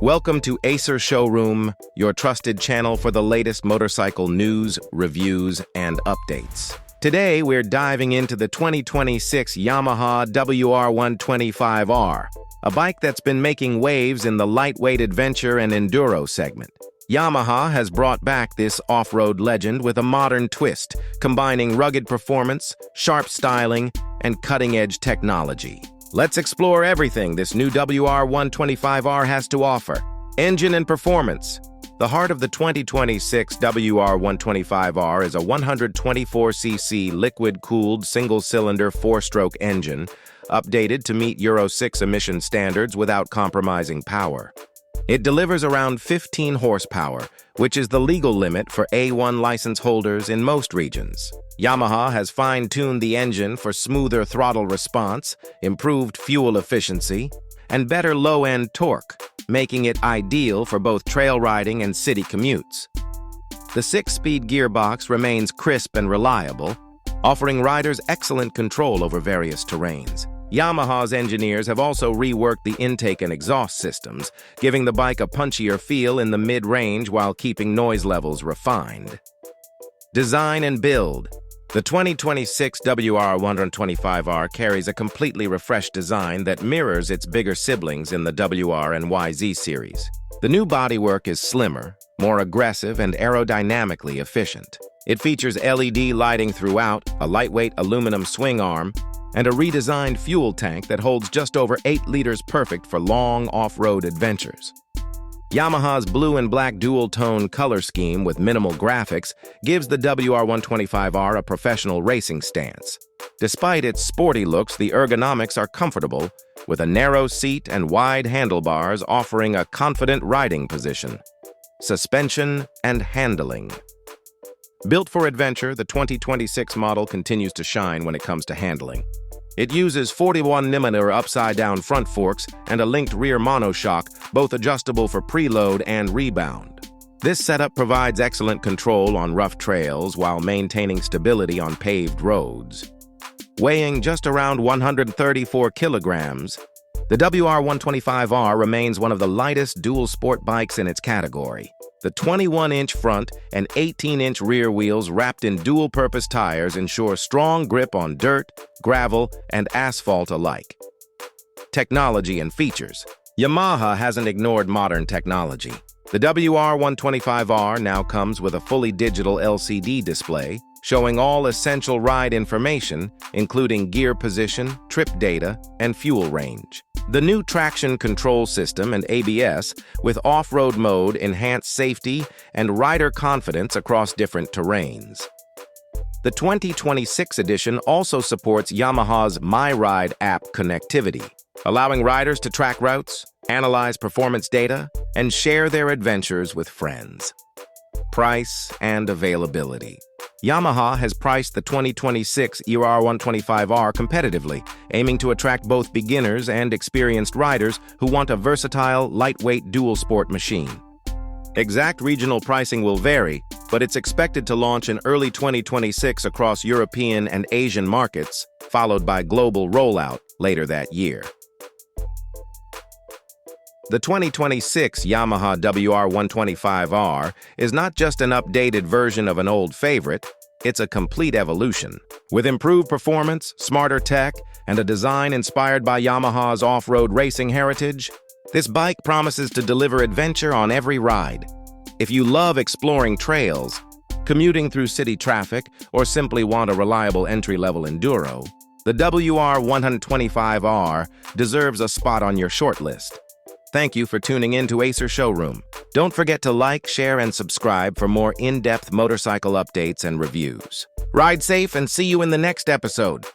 Welcome to Acer Showroom, your trusted channel for the latest motorcycle news, reviews, and updates. Today, we're diving into the 2026 Yamaha WR125R, a bike that's been making waves in the lightweight adventure and enduro segment. Yamaha has brought back this off-road legend with a modern twist, combining rugged performance, sharp styling, and cutting-edge technology. Let's explore everything this new WR125R has to offer. Engine and performance. The heart of the 2026 WR125R is a 124cc liquid-cooled single-cylinder four-stroke engine, updated to meet Euro 6 emission standards without compromising power. It delivers around 15 horsepower, which is the legal limit for A1 license holders in most regions. Yamaha has fine-tuned the engine for smoother throttle response, improved fuel efficiency, and better low-end torque, making it ideal for both trail riding and city commutes. The 6-speed gearbox remains crisp and reliable, offering riders excellent control over various terrains. Yamaha's engineers have also reworked the intake and exhaust systems, giving the bike a punchier feel in the mid-range while keeping noise levels refined. Design and build. The 2026 WR125R carries a completely refreshed design that mirrors its bigger siblings in the WR and YZ series. The new bodywork is slimmer, more aggressive, and aerodynamically efficient. It features LED lighting throughout, a lightweight aluminum swing arm, and a redesigned fuel tank that holds just over 8 liters, perfect for long off-road adventures. Yamaha's blue and black dual-tone color scheme with minimal graphics gives the WR125R a professional racing stance. Despite its sporty looks, the ergonomics are comfortable, with a narrow seat and wide handlebars offering a confident riding position. Suspension and handling. Built for adventure, the 2026 model continues to shine when it comes to handling. It uses 41mm upside-down front forks and a linked rear monoshock, both adjustable for preload and rebound. This setup provides excellent control on rough trails while maintaining stability on paved roads. Weighing just around 134 kilograms, the WR125R remains one of the lightest dual-sport bikes in its category. The 21-inch front and 18-inch rear wheels wrapped in dual-purpose tires ensure strong grip on dirt, gravel, and asphalt alike. Technology and features. Yamaha hasn't ignored modern technology. The WR125R now comes with a fully digital LCD display, showing all essential ride information, including gear position, trip data, and fuel range. The new traction control system and ABS with off-road mode enhance safety and rider confidence across different terrains. The 2026 edition also supports Yamaha's MyRide app connectivity, allowing riders to track routes, analyze performance data, and share their adventures with friends. Price and availability. Yamaha has priced the 2026 WR125R competitively, aiming to attract both beginners and experienced riders who want a versatile, lightweight dual-sport machine. Exact regional pricing will vary, but it's expected to launch in early 2026 across European and Asian markets, followed by global rollout later that year. The 2026 Yamaha WR125R is not just an updated version of an old favorite, it's a complete evolution. With improved performance, smarter tech, and a design inspired by Yamaha's off-road racing heritage, this bike promises to deliver adventure on every ride. If you love exploring trails, commuting through city traffic, or simply want a reliable entry-level enduro, the WR125R deserves a spot on your shortlist. Thank you for tuning in to Acer Showroom. Don't forget to like, share, and subscribe for more in-depth motorcycle updates and reviews. Ride safe and see you in the next episode.